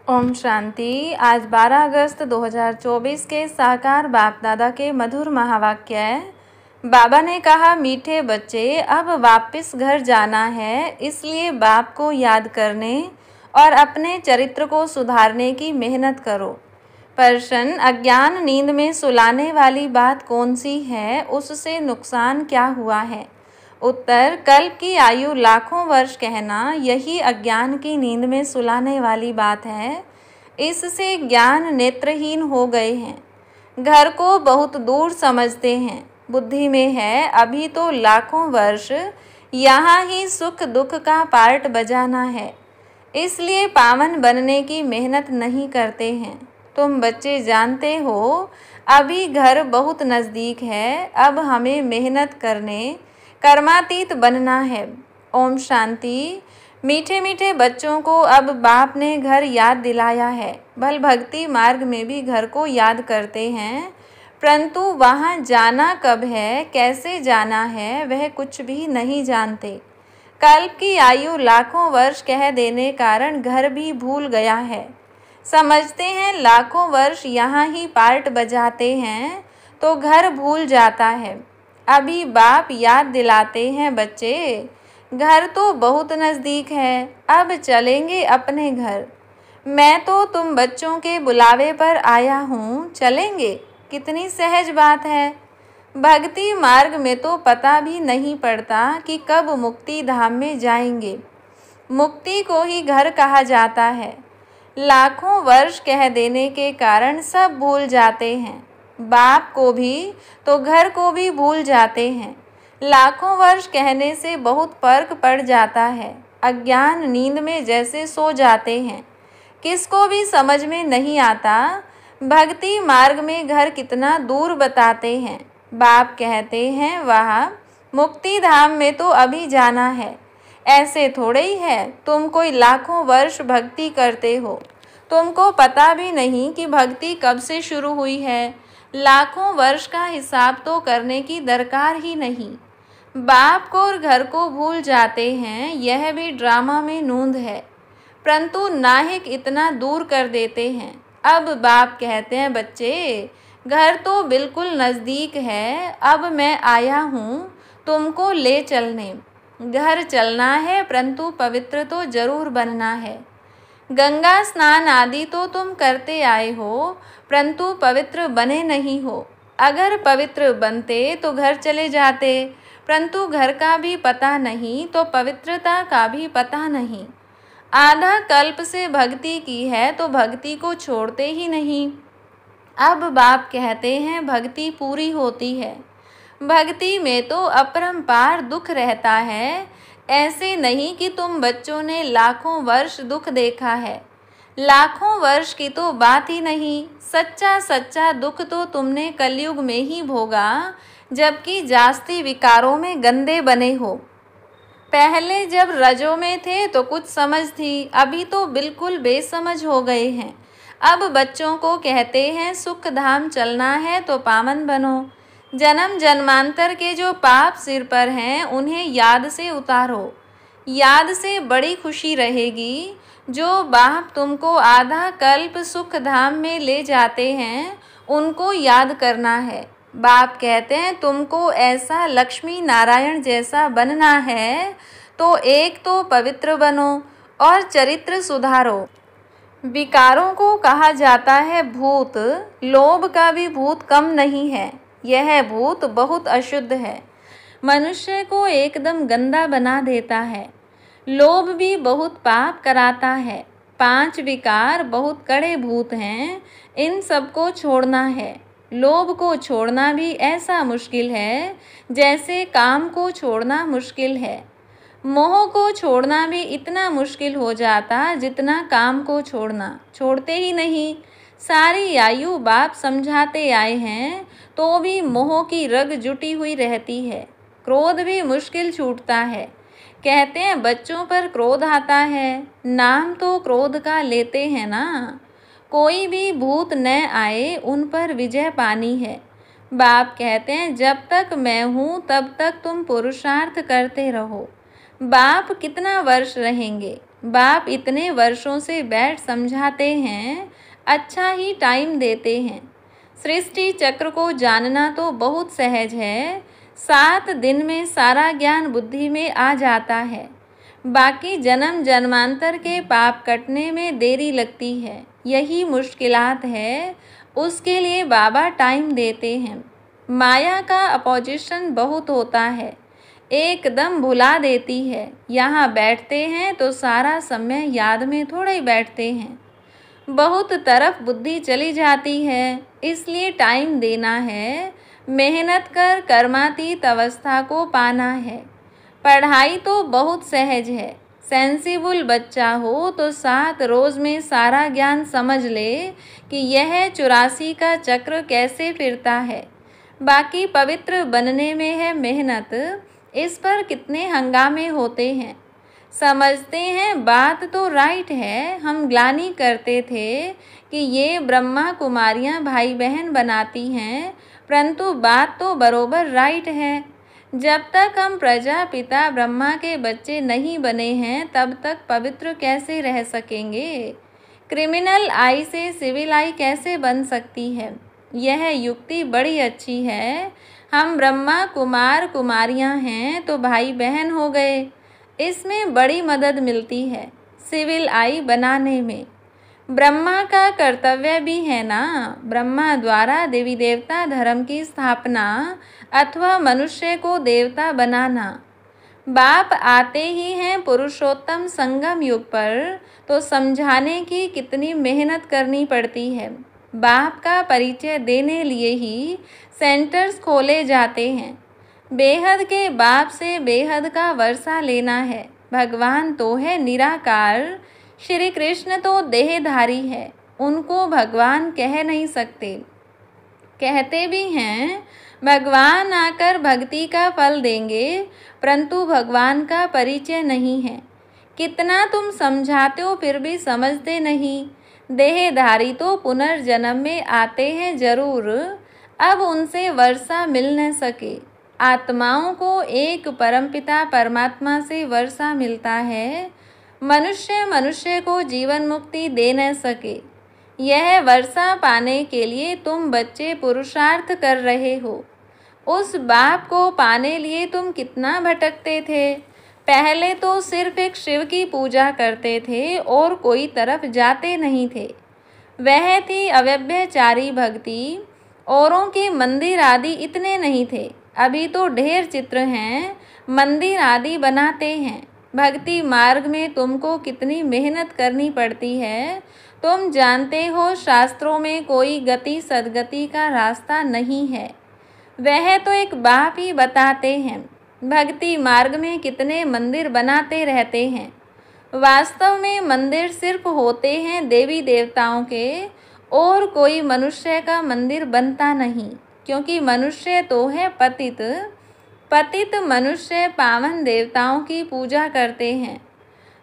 ओम शांति। आज 12 अगस्त 2024 के साकार बाप दादा के मधुर महावाक्य है। बाबा ने कहा, मीठे बच्चे, अब वापस घर जाना है, इसलिए बाप को याद करने और अपने चरित्र को सुधारने की मेहनत करो। प्रश्न, अज्ञान नींद में सुलाने वाली बात कौन सी है, उससे नुकसान क्या हुआ है? उत्तर, कल्प की आयु लाखों वर्ष कहना यही अज्ञान की नींद में सुलाने वाली बात है। इससे ज्ञान नेत्रहीन हो गए हैं। घर को बहुत दूर समझते हैं, बुद्धि में है अभी तो लाखों वर्ष, यहाँ ही सुख दुख का पार्ट बजाना है, इसलिए पावन बनने की मेहनत नहीं करते हैं। तुम बच्चे जानते हो अभी घर बहुत नज़दीक है, अब हमें मेहनत करने कर्मातीत बनना है। ओम शांति। मीठे मीठे बच्चों को अब बाप ने घर याद दिलाया है। भल भक्ति मार्ग में भी घर को याद करते हैं, परंतु वहाँ जाना कब है, कैसे जाना है, वह कुछ भी नहीं जानते। कल्प की आयु लाखों वर्ष कह देने कारण घर भी भूल गया है। समझते हैं लाखों वर्ष यहाँ ही पार्ट बजाते हैं, तो घर भूल जाता है। अभी बाप याद दिलाते हैं, बच्चे घर तो बहुत नज़दीक है, अब चलेंगे अपने घर। मैं तो तुम बच्चों के बुलावे पर आया हूँ, चलेंगे। कितनी सहज बात है। भक्ति मार्ग में तो पता भी नहीं पड़ता कि कब मुक्ति धाम में जाएंगे। मुक्ति को ही घर कहा जाता है। लाखों वर्ष कह देने के कारण सब भूल जाते हैं, बाप को भी तो घर को भी भूल जाते हैं। लाखों वर्ष कहने से बहुत फर्क पड़ जाता है। अज्ञान नींद में जैसे सो जाते हैं, किसको भी समझ में नहीं आता। भक्ति मार्ग में घर कितना दूर बताते हैं। बाप कहते हैं वहाँ मुक्ति धाम में तो अभी जाना है। ऐसे थोड़े ही है तुम कोई लाखों वर्ष भक्ति करते हो, तुमको पता भी नहीं कि भक्ति कब से शुरू हुई है। लाखों वर्ष का हिसाब तो करने की दरकार ही नहीं। बाप को और घर को भूल जाते हैं, यह भी ड्रामा में नूंद है, परंतु नाहिक इतना दूर कर देते हैं। अब बाप कहते हैं, बच्चे घर तो बिल्कुल नज़दीक है, अब मैं आया हूँ तुमको ले चलने। घर चलना है, परंतु पवित्र तो जरूर बनना है। गंगा स्नान आदि तो तुम करते आए हो, परंतु पवित्र बने नहीं हो। अगर पवित्र बनते तो घर चले जाते, परंतु घर का भी पता नहीं तो पवित्रता का भी पता नहीं। आधा कल्प से भक्ति की है तो भक्ति को छोड़ते ही नहीं। अब बाप कहते हैं भक्ति पूरी होती है। भक्ति में तो अपरंपार दुख रहता है। ऐसे नहीं कि तुम बच्चों ने लाखों वर्ष दुख देखा है। लाखों वर्ष की तो बात ही नहीं। सच्चा सच्चा दुख तो तुमने कलयुग में ही भोगा, जबकि जास्ती विकारों में गंदे बने हो। पहले जब रजों में थे तो कुछ समझ थी, अभी तो बिल्कुल बेसमझ हो गए हैं। अब बच्चों को कहते हैं सुख धाम चलना है तो पावन बनो। जन्म जन्मांतर के जो पाप सिर पर हैं उन्हें याद से उतारो। याद से बड़ी खुशी रहेगी। जो बाप तुमको आधा कल्प सुख धाम में ले जाते हैं उनको याद करना है। बाप कहते हैं तुमको ऐसा लक्ष्मी नारायण जैसा बनना है, तो एक तो पवित्र बनो और चरित्र सुधारो। विकारों को कहा जाता है भूत। लोभ का भी भूत कम नहीं है। यह भूत बहुत अशुद्ध है, मनुष्य को एकदम गंदा बना देता है। लोभ भी बहुत पाप कराता है। 5 विकार बहुत कड़े भूत हैं, इन सबको छोड़ना है। लोभ को छोड़ना भी ऐसा मुश्किल है जैसे काम को छोड़ना मुश्किल है। मोह को छोड़ना भी इतना मुश्किल हो जाता जितना काम को छोड़ना। छोड़ते ही नहीं। सारी आयु बाप समझाते आए हैं, तो भी मोह की रग जुटी हुई रहती है। क्रोध भी मुश्किल छूटता है। कहते हैं बच्चों पर क्रोध आता है, नाम तो क्रोध का लेते हैं ना। कोई भी भूत न आए, उन पर विजय पानी है। बाप कहते हैं जब तक मैं हूँ तब तक तुम पुरुषार्थ करते रहो। बाप कितना वर्ष रहेंगे? बाप इतने वर्षों से बैठ समझाते हैं, अच्छा ही टाइम देते हैं। सृष्टि चक्र को जानना तो बहुत सहज है, 7 दिन में सारा ज्ञान बुद्धि में आ जाता है। बाकी जन्म जन्मांतर के पाप कटने में देरी लगती है, यही मुश्किलात है, उसके लिए बाबा टाइम देते हैं। माया का अपोजिशन बहुत होता है, एकदम भुला देती है। यहाँ बैठते हैं तो सारा समय याद में थोड़े ही बैठते हैं, बहुत तरफ बुद्धि चली जाती है, इसलिए टाइम देना है, मेहनत कर कर्मातीत अवस्था को पाना है। पढ़ाई तो बहुत सहज है, सेंसिबल बच्चा हो तो 7 रोज में सारा ज्ञान समझ ले कि यह 84 का चक्र कैसे फिरता है। बाकी पवित्र बनने में है मेहनत, इस पर कितने हंगामे होते हैं। समझते हैं बात तो राइट है, हम ग्लानि करते थे कि ये ब्रह्मा कुमारियां भाई बहन बनाती हैं, परंतु बात तो बरोबर राइट है। जब तक हम प्रजापिता ब्रह्मा के बच्चे नहीं बने हैं तब तक पवित्र कैसे रह सकेंगे। क्रिमिनल आई से सिविल आई कैसे बन सकती है। यह युक्ति बड़ी अच्छी है, हम ब्रह्मा कुमार कुमारियां हैं तो भाई बहन हो गए, इसमें बड़ी मदद मिलती है सिविल आई बनाने में। ब्रह्मा का कर्तव्य भी है ना, ब्रह्मा द्वारा देवी देवता धर्म की स्थापना अथवा मनुष्य को देवता बनाना। बाप आते ही हैं पुरुषोत्तम संगम युग पर, तो समझाने की कितनी मेहनत करनी पड़ती है। बाप का परिचय देने लिए ही सेंटर्स खोले जाते हैं। बेहद के बाप से बेहद का वर्षा लेना है। भगवान तो है निराकार, श्री कृष्ण तो देहधारी है, उनको भगवान कह नहीं सकते। कहते भी हैं भगवान आकर भक्ति का फल देंगे, परंतु भगवान का परिचय नहीं है। कितना तुम समझाते हो फिर भी समझते नहीं। देहधारी तो पुनर्जन्म में आते हैं जरूर, अब उनसे वर्षा मिल न सके। आत्माओं को एक परमपिता परमात्मा से वर्षा मिलता है, मनुष्य को जीवन मुक्ति दे न सके। यह वर्षा पाने के लिए तुम बच्चे पुरुषार्थ कर रहे हो। उस बाप को पाने लिए तुम कितना भटकते थे। पहले तो सिर्फ एक शिव की पूजा करते थे और कोई तरफ जाते नहीं थे। वह थी अव्यभिचारी भक्ति, औरों के मंदिर आदि इतने नहीं थे। अभी तो ढेर चित्र हैं, मंदिर आदि बनाते हैं। भक्ति मार्ग में तुमको कितनी मेहनत करनी पड़ती है, तुम जानते हो। शास्त्रों में कोई गति सदगति का रास्ता नहीं है, वह तो एक बाप ही बताते हैं। भक्ति मार्ग में कितने मंदिर बनाते रहते हैं, वास्तव में मंदिर सिर्फ होते हैं देवी देवताओं के, और कोई मनुष्य का मंदिर बनता नहीं, क्योंकि मनुष्य तो है पतित। पतित मनुष्य पावन देवताओं की पूजा करते हैं।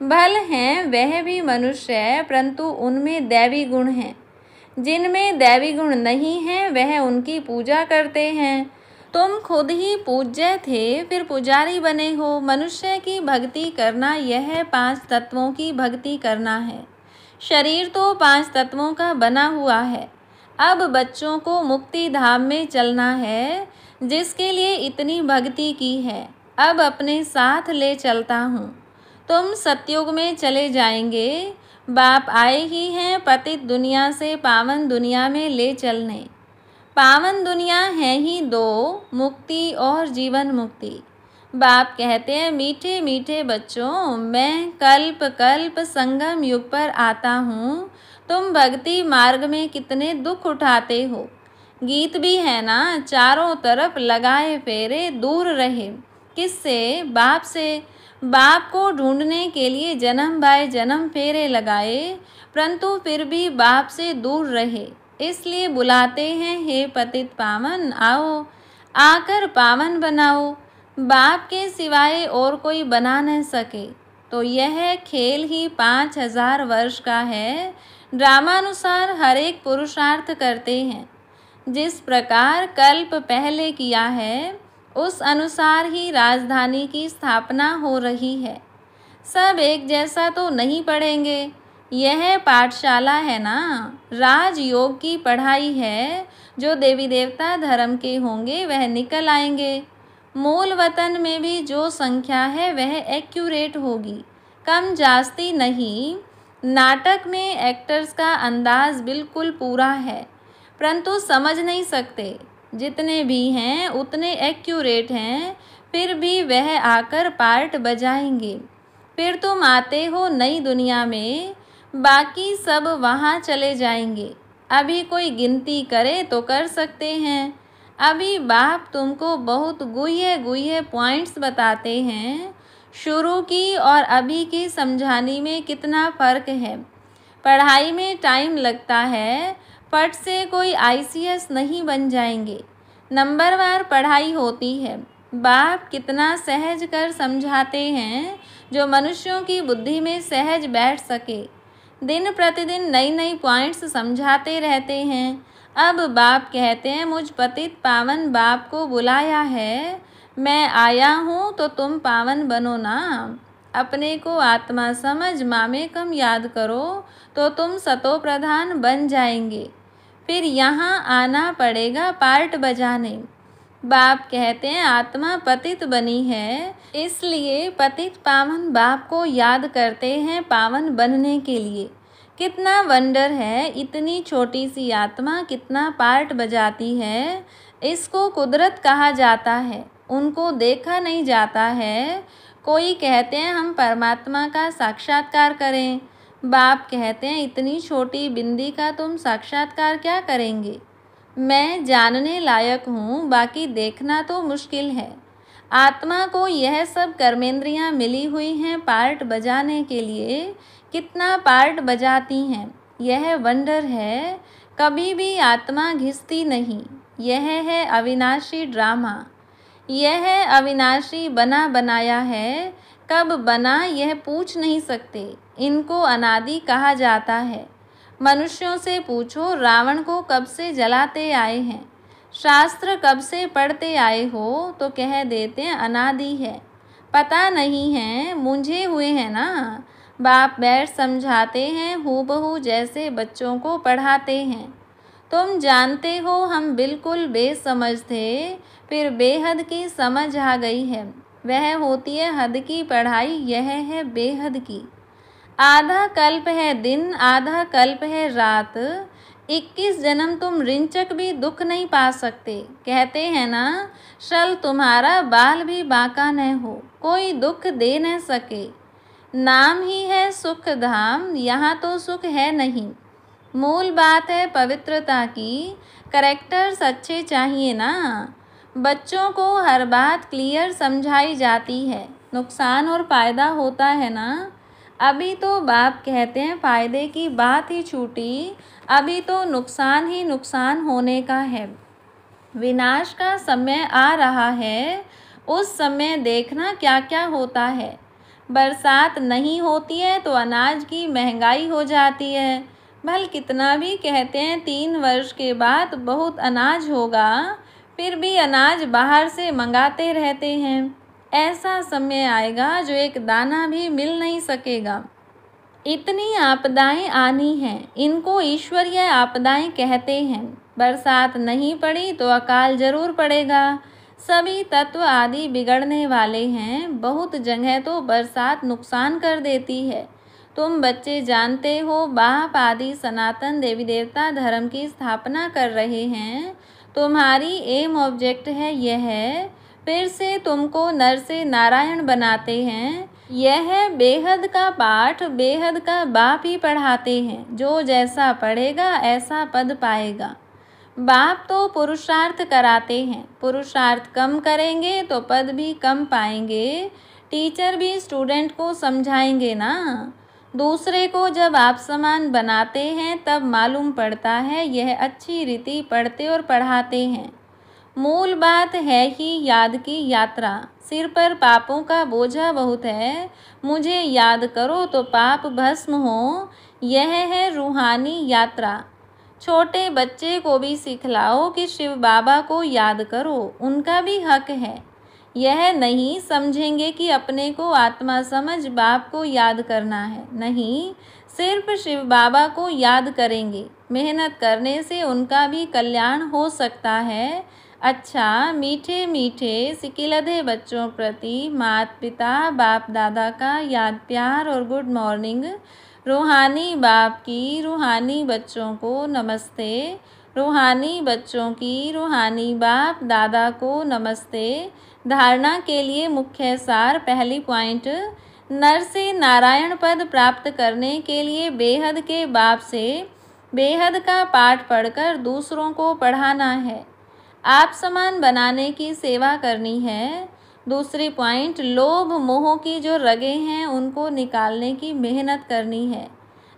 भल हैं वह भी मनुष्य, परंतु उनमें दैवी गुण हैं। जिनमें दैवी गुण नहीं हैं वह उनकी पूजा करते हैं। तुम खुद ही पूज्य थे, फिर पुजारी बने हो। मनुष्य की भक्ति करना यह 5 तत्वों की भक्ति करना है। शरीर तो 5 तत्वों का बना हुआ है। अब बच्चों को मुक्ति धाम में चलना है, जिसके लिए इतनी भक्ति की है। अब अपने साथ ले चलता हूँ, तुम सतयुग में चले जाएंगे। बाप आए ही हैं पतित दुनिया से पावन दुनिया में ले चलने। पावन दुनिया है ही 2, मुक्ति और जीवन मुक्ति। बाप कहते हैं मीठे मीठे बच्चों, मैं कल्प कल्प संगम युग पर आता हूँ। तुम भक्ति मार्ग में कितने दुख उठाते हो। गीत भी है ना, चारों तरफ लगाए फेरे, दूर रहे किससे? बाप से। बाप को ढूंढने के लिए जन्म बाय जन्म फेरे लगाए, परंतु फिर भी बाप से दूर रहे। इसलिए बुलाते हैं हे पतित पावन, आओ आकर पावन बनाओ। बाप के सिवाय और कोई बना न सके। तो यह खेल ही 5000 वर्ष का है। ड्रामानुसार हर एक पुरुषार्थ करते हैं। जिस प्रकार कल्प पहले किया है, उस अनुसार ही राजधानी की स्थापना हो रही है। सब एक जैसा तो नहीं पढ़ेंगे। यह पाठशाला है ना, राजयोग की पढ़ाई है। जो देवी देवता धर्म के होंगे वह निकल आएंगे। मूल वतन में भी जो संख्या है वह एक्यूरेट होगी, कम जास्ती नहीं। नाटक में एक्टर्स का अंदाज बिल्कुल पूरा है, परंतु समझ नहीं सकते। जितने भी हैं उतने एक्यूरेट हैं, फिर भी वह आकर पार्ट बजाएंगे। फिर तुम आते हो नई दुनिया में, बाकी सब वहाँ चले जाएंगे। अभी कोई गिनती करे तो कर सकते हैं। अभी बाप तुमको बहुत गुह्य गुह्य पॉइंट्स बताते हैं। शुरू की और अभी की समझाने में कितना फ़र्क है। पढ़ाई में टाइम लगता है, फट से कोई आईसीएस नहीं बन जाएंगे। नंबरवार पढ़ाई होती है। बाप कितना सहज कर समझाते हैं, जो मनुष्यों की बुद्धि में सहज बैठ सके। दिन प्रतिदिन नई नई पॉइंट्स समझाते रहते हैं। अब बाप कहते हैं, मुझ पतित पावन बाप को बुलाया है, मैं आया हूँ तो तुम पावन बनो ना। अपने को आत्मा समझ मामेकम याद करो तो तुम सतो प्रधान बन जाएंगे। फिर यहाँ आना पड़ेगा पार्ट बजाने। बाप कहते हैं, आत्मा पतित बनी है, इसलिए पतित पावन बाप को याद करते हैं पावन बनने के लिए। कितना वंडर है, इतनी छोटी सी आत्मा कितना पार्ट बजाती है। इसको कुदरत कहा जाता है, उनको देखा नहीं जाता है। कोई कहते हैं हम परमात्मा का साक्षात्कार करें। बाप कहते हैं, इतनी छोटी बिंदी का तुम साक्षात्कार क्या करेंगे। मैं जानने लायक हूँ, बाकी देखना तो मुश्किल है। आत्मा को यह सब कर्मेंद्रियाँ मिली हुई हैं पार्ट बजाने के लिए। कितना पार्ट बजाती हैं, यह वंडर है। कभी भी आत्मा घिसती नहीं। यह है अविनाशी ड्रामा। यह अविनाशी बना बनाया है। कब बना यह पूछ नहीं सकते। इनको अनादि कहा जाता है। मनुष्यों से पूछो, रावण को कब से जलाते आए हैं, शास्त्र कब से पढ़ते आए हो, तो कह देते हैं अनादि है। पता नहीं है, मुझे हुए हैं ना। बाप बैठ समझाते हैं हूबहू, जैसे बच्चों को पढ़ाते हैं। तुम जानते हो हम बिल्कुल बेसमझ थे, फिर बेहद की समझ आ गई है। वह होती है हद की पढ़ाई, यह है बेहद की। आधा कल्प है दिन, आधा कल्प है रात। 21 जन्म तुम रिंचक भी दुख नहीं पा सकते। कहते हैं ना, शल तुम्हारा बाल भी बांका न हो, कोई दुख दे न सके। नाम ही है सुख धाम, यहाँ तो सुख है नहीं। मूल बात है पवित्रता की। करेक्टर्स अच्छे चाहिए ना। बच्चों को हर बात क्लियर समझाई जाती है। नुकसान और फ़ायदा होता है ना। अभी तो बाप कहते हैं फ़ायदे की बात ही छूटी, अभी तो नुकसान ही नुकसान होने का है। विनाश का समय आ रहा है, उस समय देखना क्या क्या होता है। बरसात नहीं होती है तो अनाज की महंगाई हो जाती है। भल कितना भी कहते हैं 3 वर्ष के बाद बहुत अनाज होगा, फिर भी अनाज बाहर से मंगाते रहते हैं। ऐसा समय आएगा जो एक दाना भी मिल नहीं सकेगा। इतनी आपदाएं आनी हैं, इनको ईश्वरीय आपदाएं कहते हैं। बरसात नहीं पड़ी तो अकाल जरूर पड़ेगा। सभी तत्व आदि बिगड़ने वाले हैं। बहुत जगह तो बरसात नुकसान कर देती है। तुम बच्चे जानते हो, बाप आदि सनातन देवी देवता धर्म की स्थापना कर रहे हैं। तुम्हारी एम ऑब्जेक्ट है यह, फिर से तुमको नर से नारायण बनाते हैं। यह बेहद का पाठ बेहद का बाप ही पढ़ाते हैं। जो जैसा पढ़ेगा ऐसा पद पाएगा। बाप तो पुरुषार्थ कराते हैं, पुरुषार्थ कम करेंगे तो पद भी कम पाएंगे। टीचर भी स्टूडेंट को समझाएंगे ना। दूसरे को जब आप समान बनाते हैं तब मालूम पड़ता है यह अच्छी रीति पढ़ते और पढ़ाते हैं। मूल बात है ही याद की यात्रा। सिर पर पापों का बोझा बहुत है, मुझे याद करो तो पाप भस्म हो। यह है रूहानी यात्रा। छोटे बच्चे को भी सिखलाओ कि शिव बाबा को याद करो, उनका भी हक है। यह नहीं समझेंगे कि अपने को आत्मा समझ बाप को याद करना है, नहीं, सिर्फ शिव बाबा को याद करेंगे। मेहनत करने से उनका भी कल्याण हो सकता है। अच्छा, मीठे मीठे सिकिलधे बच्चों प्रति माता पिता बाप दादा का याद प्यार और गुड मॉर्निंग। रूहानी बाप की रूहानी बच्चों को नमस्ते। रूहानी बच्चों की रूहानी बाप दादा को नमस्ते। धारणा के लिए मुख्य सार। पहली पॉइंट, नर से नारायण पद प्राप्त करने के लिए बेहद के बाप से बेहद का पाठ पढ़कर दूसरों को पढ़ाना है। आप समान बनाने की सेवा करनी है। दूसरी पॉइंट, लोभ मोह की जो रगें हैं उनको निकालने की मेहनत करनी है।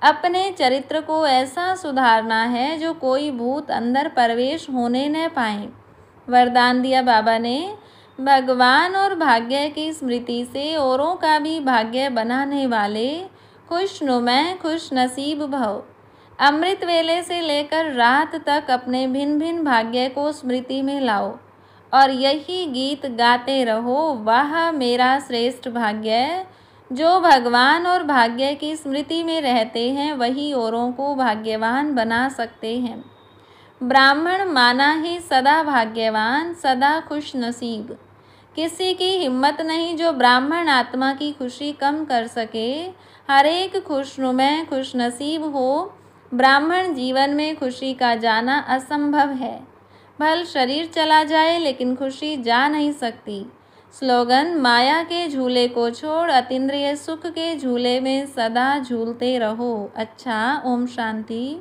अपने चरित्र को ऐसा सुधारना है जो कोई भूत अंदर प्रवेश होने न पाए। वरदान दिया बाबा ने, भगवान और भाग्य की स्मृति से औरों का भी भाग्य बनाने वाले खुशनुमा खुश नसीब भव। अमृत वेले से लेकर रात तक अपने भिन्न भिन्न भाग्य को स्मृति में लाओ और यही गीत गाते रहो, वाह मेरा श्रेष्ठ भाग्य। जो भगवान और भाग्य की स्मृति में रहते हैं वही औरों को भाग्यवान बना सकते हैं। ब्राह्मण माना ही सदा भाग्यवान, सदा खुश नसीब। किसी की हिम्मत नहीं जो ब्राह्मण आत्मा की खुशी कम कर सके। हर एक खुशनुमा खुश नसीब हो। ब्राह्मण जीवन में खुशी का जाना असंभव है। भल शरीर चला जाए लेकिन खुशी जा नहीं सकती। स्लोगन, माया के झूले को छोड़ अतीन्द्रिय सुख के झूले में सदा झूलते रहो। अच्छा, ओम शांति।